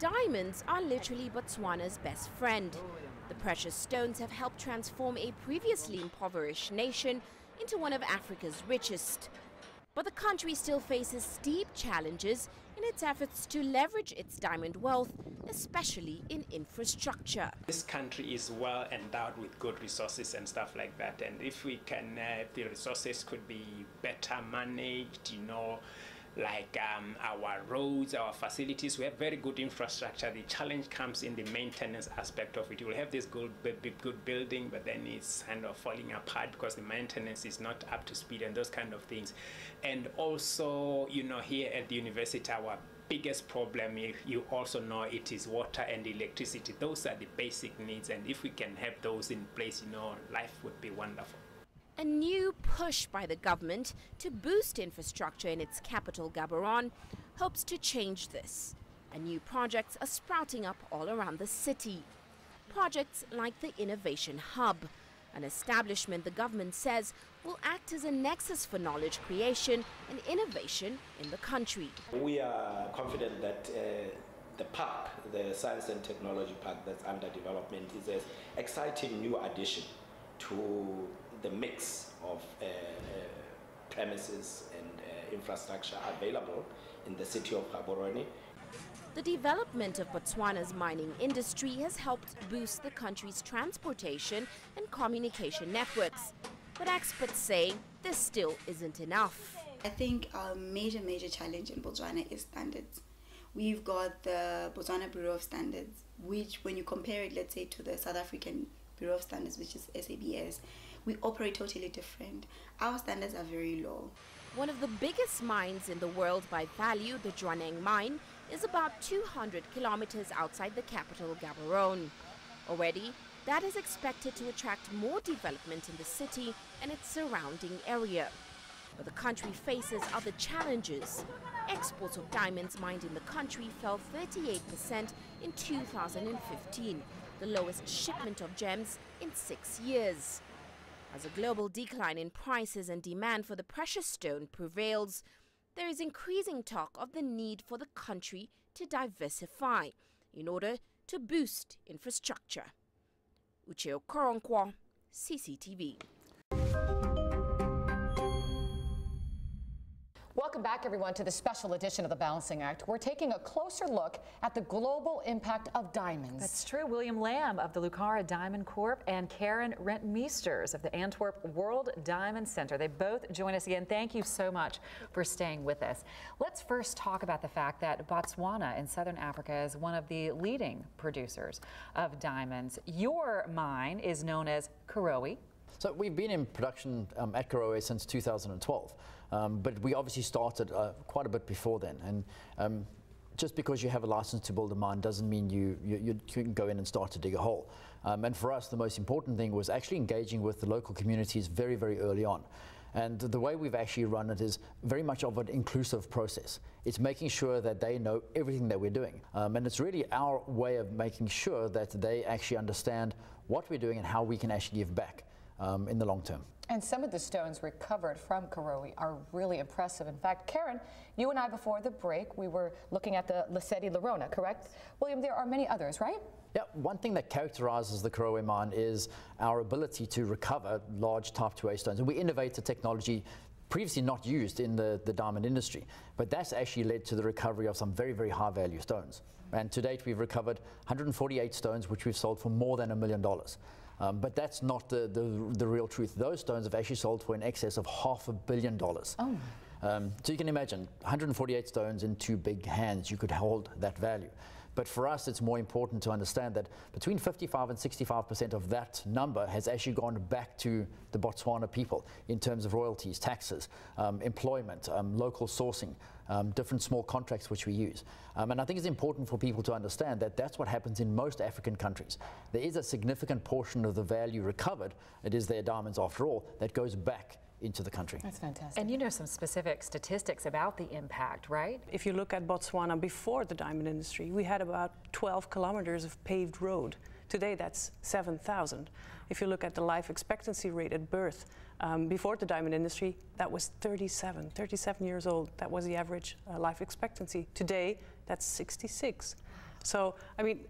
Diamonds are literally Botswana's best friend. The precious stones have helped transform a previously impoverished nation into one of Africa's richest. But the country still faces steep challenges in its efforts to leverage its diamond wealth, especially in infrastructure. This country is well endowed with good resources and stuff like that. And if we can, the resources could be better managed, like our roads, our facilities, we have very good infrastructure. The challenge comes in the maintenance aspect of it. You will have this good building, but then it's kind of falling apart because the maintenance is not up to speed and those kind of things. And also, here at the university, our biggest problem, you also know, it is water and electricity. Those are the basic needs, and if we can have those in place, life would be wonderful. A new push by the government to boost infrastructure in its capital, Gaborone, hopes to change this. And new projects are sprouting up all around the city. Projects like the Innovation Hub, an establishment the government says will act as a nexus for knowledge creation and innovation in the country. We are confident that the park, the Science and Technology Park that's under development, is an exciting new addition to the mix of premises and infrastructure available in the city of Gaborone. The development of Botswana's mining industry has helped boost the country's transportation and communication networks. But experts say this still isn't enough. I think our major challenge in Botswana is standards. We've got the Botswana Bureau of Standards, which when you compare it, let's say, to the South African Bureau of Standards, which is SABS, we operate totally different. Our standards are very low. One of the biggest mines in the world by value, the Jwaneng mine, is about 200 kilometers outside the capital, Gaborone. Already, that is expected to attract more development in the city and its surrounding area. But the country faces other challenges. Exports of diamonds mined in the country fell 38% in 2015, the lowest shipment of gems in 6 years. As a global decline in prices and demand for the precious stone prevails, there is increasing talk of the need for the country to diversify in order to boost infrastructure. Uche Okoronkwo, CCTV. Welcome back, everyone, to the special edition of the Balancing Act. We're taking a closer look at the global impact of diamonds. That's true. William Lamb of the Lucara Diamond Corp and Karen Rentmeesters of the Antwerp World Diamond Center. They both join us again. Thank you so much for staying with us. Let's first talk about the fact that Botswana in southern Africa is one of the leading producers of diamonds. Your mine is known as Karowe. So we've been in production at Karowe since 2012, but we obviously started quite a bit before then. And just because you have a license to build a mine doesn't mean you can go in and start to dig a hole. And for us, the most important thing was actually engaging with the local communities very, very early on. And the way we've actually run it is very much of an inclusive process. It's making sure that they know everything that we're doing. And it's really our way of making sure that they actually understand what we're doing and how we can actually give back in the long term. And some of the stones recovered from Karowe are really impressive. In fact, Karen, you and I before the break, we were looking at the Lesedi Lerona, correct? William, there are many others, right? Yeah, one thing that characterizes the Karowe mine is our ability to recover large type 2A stones. And we innovated technology previously not used in the diamond industry, but that's actually led to the recovery of some very, very high value stones. And to date, we've recovered 148 stones, which we've sold for more than $1 million. But that's not the real truth. Those stones have actually sold for in excess of $500 million. Oh. So you can imagine 148 stones in two big hands, you could hold that value. But for us, it's more important to understand that between 55 and 65% of that number has actually gone back to the Botswana people in terms of royalties, taxes, employment, local sourcing, different small contracts which we use. And I think it's important for people to understand that that's what happens in most African countries. There is a significant portion of the value recovered, it is their diamonds after all, that goes back into the country. That's fantastic. And you know some specific statistics about the impact, right? If you look at Botswana before the diamond industry, we had about 12 kilometers of paved road. Today that's 7,000. If you look at the life expectancy rate at birth, before the diamond industry, that was 37 years old. That was the average life expectancy. Today, that's 66. So, I mean,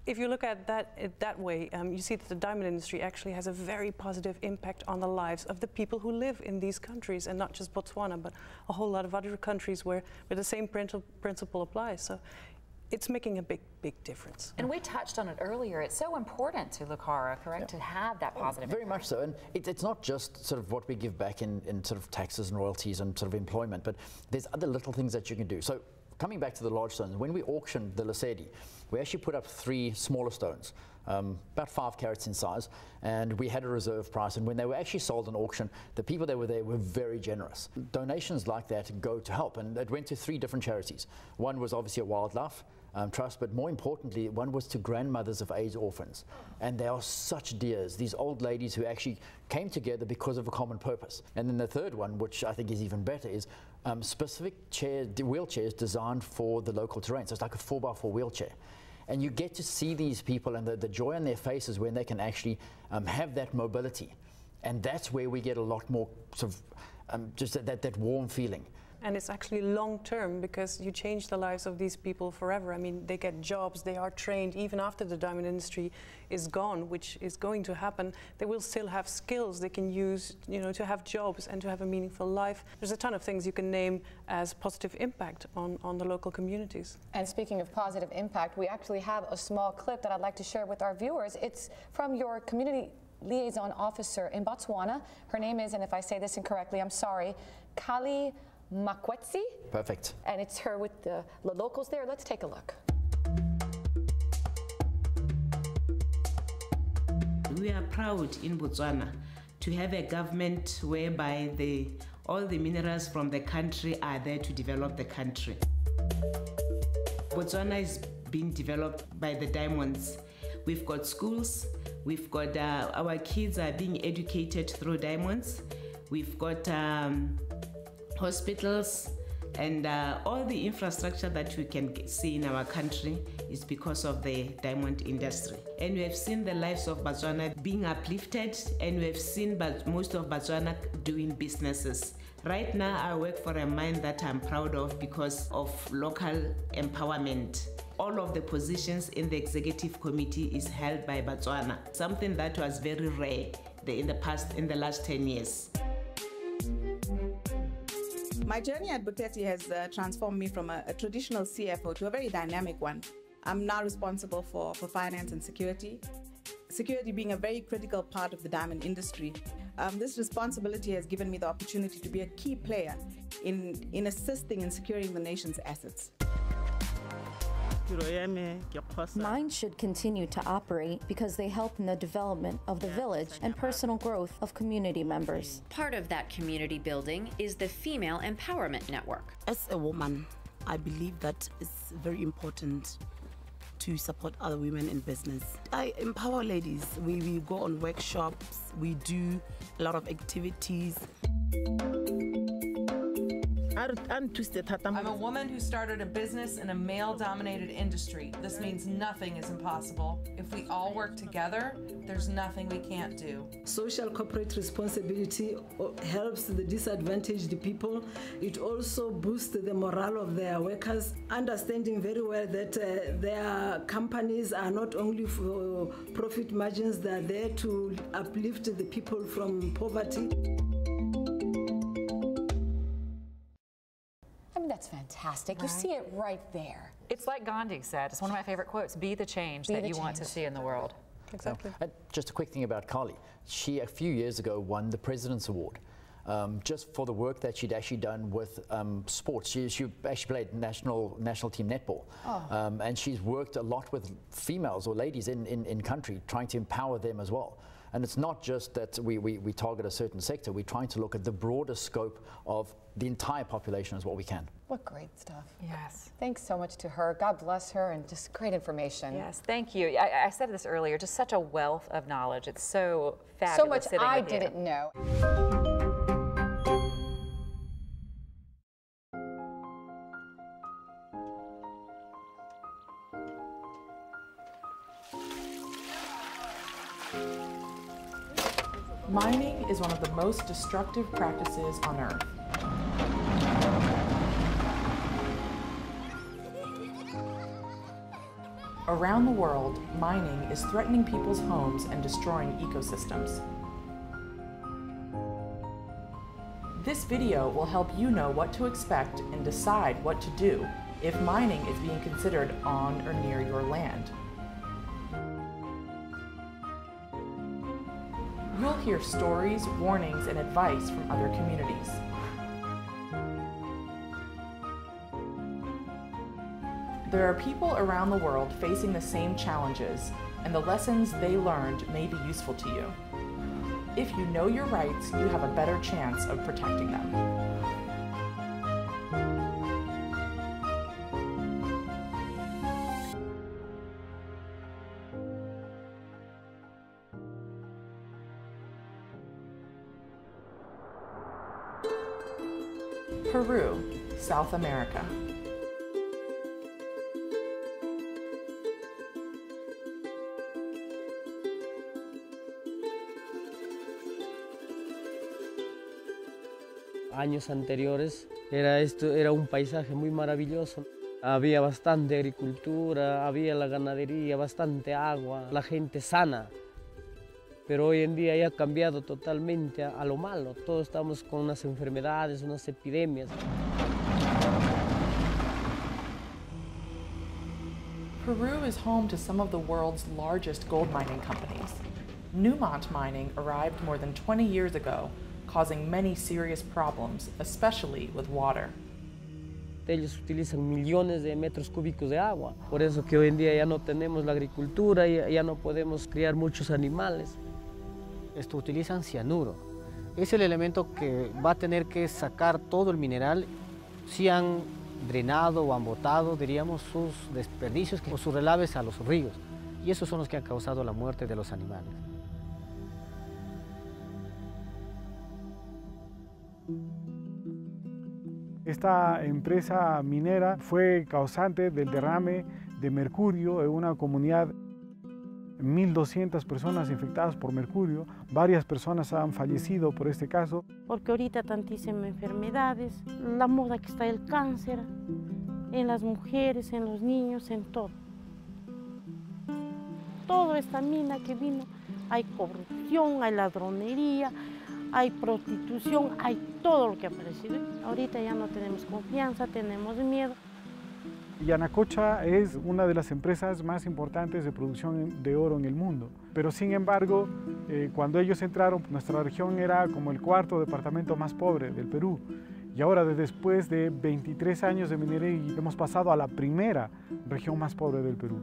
if you look at that way, you see that the diamond industry actually has a very positive impact on the lives of the people who live in these countries, and not just Botswana, but a whole lot of other countries where the same principle applies. So it's making a big difference. And we touched on it earlier. It's so important to Lucara, correct, to have that positive Very impact. much so. And it's not just sort of what we give back in sort of taxes and royalties and sort of employment, but there's other little things that you can do. So coming back to the large stones, when we auctioned the Lesedi, we actually put up 3 smaller stones, about 5 carats in size, and we had a reserve price. And when they were actually sold in auction, the people that were there were very generous. Donations like that go to help, and it went to 3 different charities. One was obviously a wildlife trust, but more importantly, one was to grandmothers of AIDS orphans. And they are such dears, these old ladies who actually came together because of a common purpose. And then the third one, which I think is even better, is specific wheelchairs designed for the local terrain. So it's like a 4x4 wheelchair. And you get to see these people and the joy on their faces when they can actually have that mobility. And that's where we get a lot more sort of just that warm feeling. And it's actually long term, because you change the lives of these people forever. I mean, they get jobs, they are trained even after the diamond industry is gone, which is going to happen. They will still have skills they can use, you know, to have jobs and to have a meaningful life. There's a ton of things you can name as positive impact on the local communities. And speaking of positive impact, we actually have a small clip that I'd like to share with our viewers. It's from your community liaison officer in Botswana. Her name is, and if I say this incorrectly, I'm sorry, Kali Makwetsi. Perfect. And it's her with the locals there. Let's take a look. We are proud in Botswana to have a government whereby all the minerals from the country are there to develop the country. Botswana is being developed by the diamonds. We've got schools, we've got our kids are being educated through diamonds. We've got hospitals, and all the infrastructure that we can see in our country is because of the diamond industry. And we have seen the lives of Botswana being uplifted, and we have seen most of Botswana doing businesses. Right now, I work for a mine that I'm proud of because of local empowerment. All of the positions in the executive committee is held by Botswana, something that was very rare in the last 10 years. My journey at Buteti has transformed me from a traditional CFO to a very dynamic one. I'm now responsible for finance and security. Security being a very critical part of the diamond industry. This responsibility has given me the opportunity to be a key player in assisting in securing the nation's assets. Mines should continue to operate because they help in the development of the village and personal growth of community members. Part of that community building is the Female Empowerment Network. As a woman, I believe that it's very important to support other women in business. I empower ladies. We go on workshops, we do a lot of activities. I'm a woman who started a business in a male-dominated industry. This means nothing is impossible. If we all work together, there's nothing we can't do. Social corporate responsibility helps the disadvantaged people. It also boosts the morale of their workers, understanding very well that their companies are not only for profit margins, they are there to uplift the people from poverty. That's fantastic. Right? You see it right there. It's like Gandhi said. It's one of my favorite quotes. Be the change that you want to see in the world. Exactly. Just a quick thing about Kali. She, a few years ago, won the President's Award. Just for the work that she'd actually done with sports. She actually played national team netball. Oh. And she's worked a lot with females or ladies in country, trying to empower them as well. And it's not just that we target a certain sector, we're trying to look at the broader scope of the entire population as what we can. What great stuff. Yes. Thanks so much to her. God bless her, and just great information. Yes, thank you. I said this earlier, just such a wealth of knowledge. It's so fabulous. So much I didn't know. Mining is one of the most destructive practices on Earth. Around the world, mining is threatening people's homes and destroying ecosystems. This video will help you know what to expect and decide what to do if mining is being considered on or near your land. You'll hear stories, warnings, and advice from other communities. There are people around the world facing the same challenges, and the lessons they learned may be useful to you. If you know your rights, you have a better chance of protecting them. Peru, South America. Años anteriores era un paisaje muy maravilloso. Había bastante agricultura, había la ganadería, bastante agua, la gente sana. Pero hoy en día ya ha cambiado totalmente a lo malo. Todos estamos con unas enfermedades, unas epidemias. Peru is home to some of the world's largest gold mining companies. Newmont mining arrived more than 20 years ago, causing many serious problems, especially with water. Ellos utilizan millones de metros cúbicos de agua. Por eso que hoy en día ya no tenemos la agricultura, ya no podemos criar muchos animales. Utilizan cianuro. Es el elemento que va a tener que sacar todo el mineral si han drenado o han botado, diríamos, sus desperdicios o sus relaves a los ríos. Y esos son los que han causado la muerte de los animales. Esta empresa minera fue causante del derrame de mercurio en una comunidad. 1.200 personas infectadas por mercurio, varias personas han fallecido por este caso. Porque ahorita tantísimas enfermedades, la moda que está el cáncer, en las mujeres, en los niños, en todo. Toda esta mina que vino, hay corrupción, hay ladronería, hay prostitución, hay todo lo que ha aparecido. Ahorita ya no tenemos confianza, tenemos miedo. Yanacocha es una de las empresas más importantes de producción de oro en el mundo, pero sin embargo, cuando ellos entraron, nuestra región era como el cuarto departamento más pobre del Perú. Y ahora, después de 23 años de minería, hemos pasado a la primera región más pobre del Perú.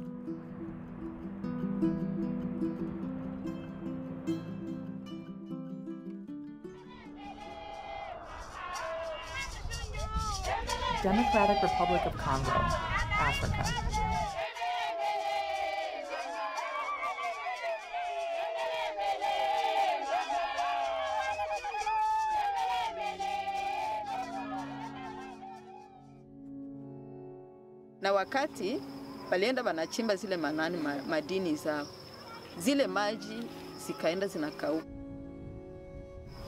Democratic Republic of Congo, Africa. Na wakati walienda wanachimba zile madini zao, zile maji zikaenda zinakauka.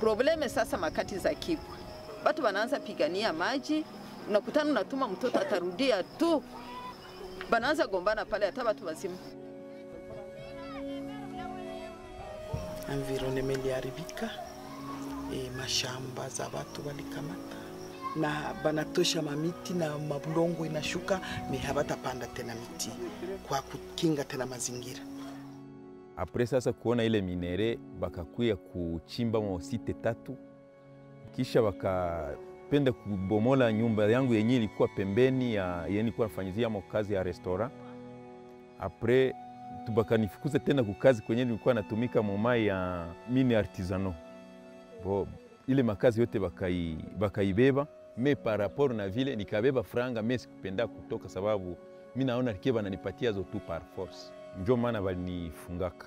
Probleme sasa makati za kipwa, watu wanaanza pigania maji, unakutana unatuma mtoto atarudia tu, wanaanza gombana pale hata watu wazima. Environment iliharibika, mashamba za watu walikamata na banatosha mamiti na mabulongo inashuka, habatapanda tena miti kwa kukinga tena mazingira. Apres sasa kuona ile minere bakakuya kuchimba mosite 3, kisha bakapenda kubomola nyumba yangu yenye ilikuwa pembeni ya yenye ilikuwa nafanyizia kazi ya restaurant. Apres tubakanifukuza tena kukazi kwenye nilikuwa natumika momai ya mini artisanal. Ile makazi yote bakaibeba, me par rapport na vile nikabeba franga, me sikupenda kutoka sababu mimi naona kiba nanipatia zo tu par force. Ndio maana walinifungaka.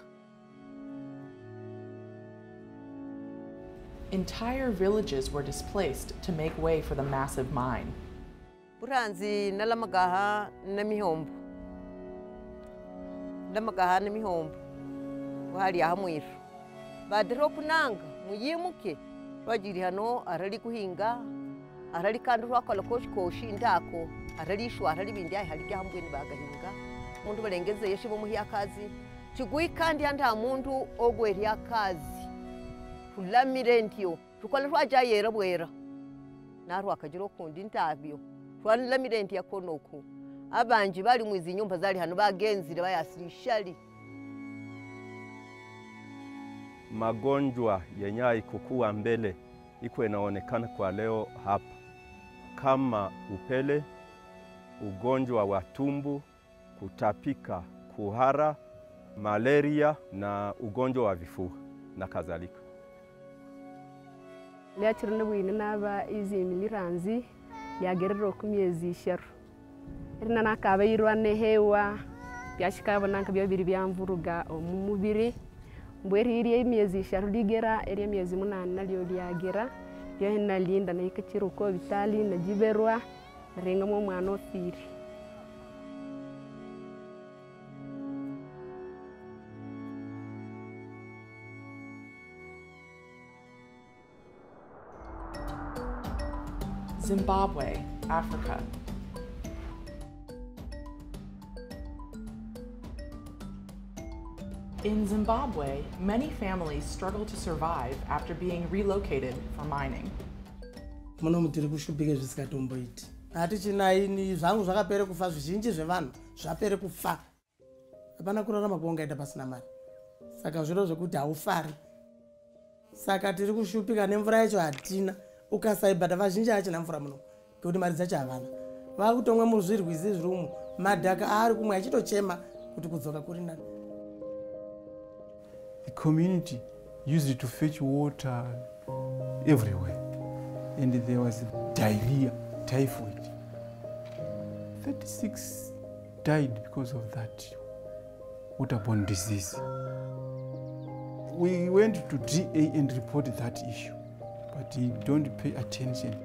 Entire villages were displaced to make way for the massive mine. Buranzi nalamagaha na mihombo. Namagaha na mihombo. Wahali ahamwiru. Badiro kunanga muyimuke. Wajiri hano arali kuhinga, arali kandi rwakola koshi ndako aralishwa aralibindi ai halija hambweni bagahinga mundu balengeze yeshi bomuhi akazi chigui kandi anda mundu ogweri akazi kulamire ntyo tukola twajayera bwera naru akajiro kundi ntabyo twalamire ntya konoku abanji bali mwizi nyumba zali hano bagenzire bayasirishali. Magonjwa yenye ikokuwa mbele iko inaonekana kwa leo hapa kama upele, ugonjwa wa tumbo, kutapika, kuhara, malaria na ugonjwa wa vifua na kadhalika. Liachirana bwine naba izi miliranzi yagerero kumyezi isharu irina nakabayirwa nehewa byashikaba nanka byabiri byamvuruga omumubiri mbweri iri emyezi isharu ligera eri emyezi 8 nalyo lyagera byo nalinda nakikiro ko bitali najiberwa narenga mu mwana ofiri. Zimbabwe, Africa. In Zimbabwe, many families struggle to survive after being relocated for mining. Muno mutiri kushupike zvisikatomboiti. Hatichinaini zvangu zvakapere kufa zvizhinji zvevanhu zvapere kufa. Hapana kurarama kuongaita pasina mari. Saka zviro zvekuti haufari. Saka tiri kushupika nemvura yacho hatina. Ukasaibhata vazhinji hachina mvura muno ngekuti mari dzacho havana. Vakutomwe muzvirwizi zviri umu madhaka ari kumwe achitochema kuti kudzoka kuri nani. The community used it to fetch water everywhere, and there was diarrhea, typhoid. 36 died because of that waterborne disease. We went to DA and reported that issue, but they don't pay attention.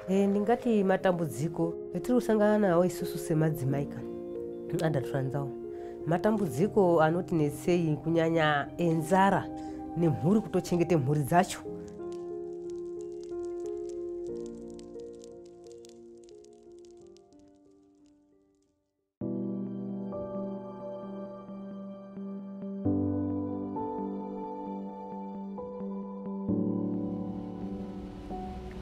Ndingati matambudziko etiri kusangana nawo isusu semadzimai kana andatranzawo matambudziko anotinetsei kunyanya enzara nemhuri kutochengete mhuri dzacho.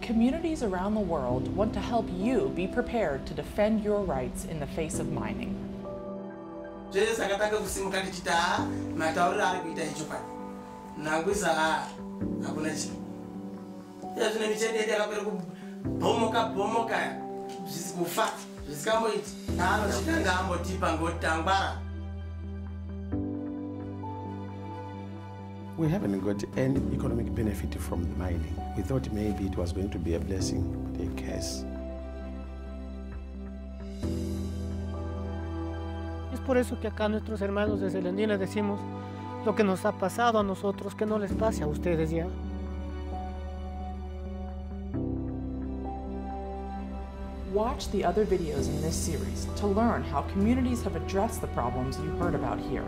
Communities around the world want to help you be prepared to defend your rights in the face of mining. We haven't got any economic benefit from the mining. We thought maybe it was going to be a blessing, but a curse. Es por eso que acá nuestros hermanos de Selendina decimos lo que nos ha pasado a nosotros, que no les pase a ustedes ya. Watch the other videos in this series to learn how communities have addressed the problems you heard about here.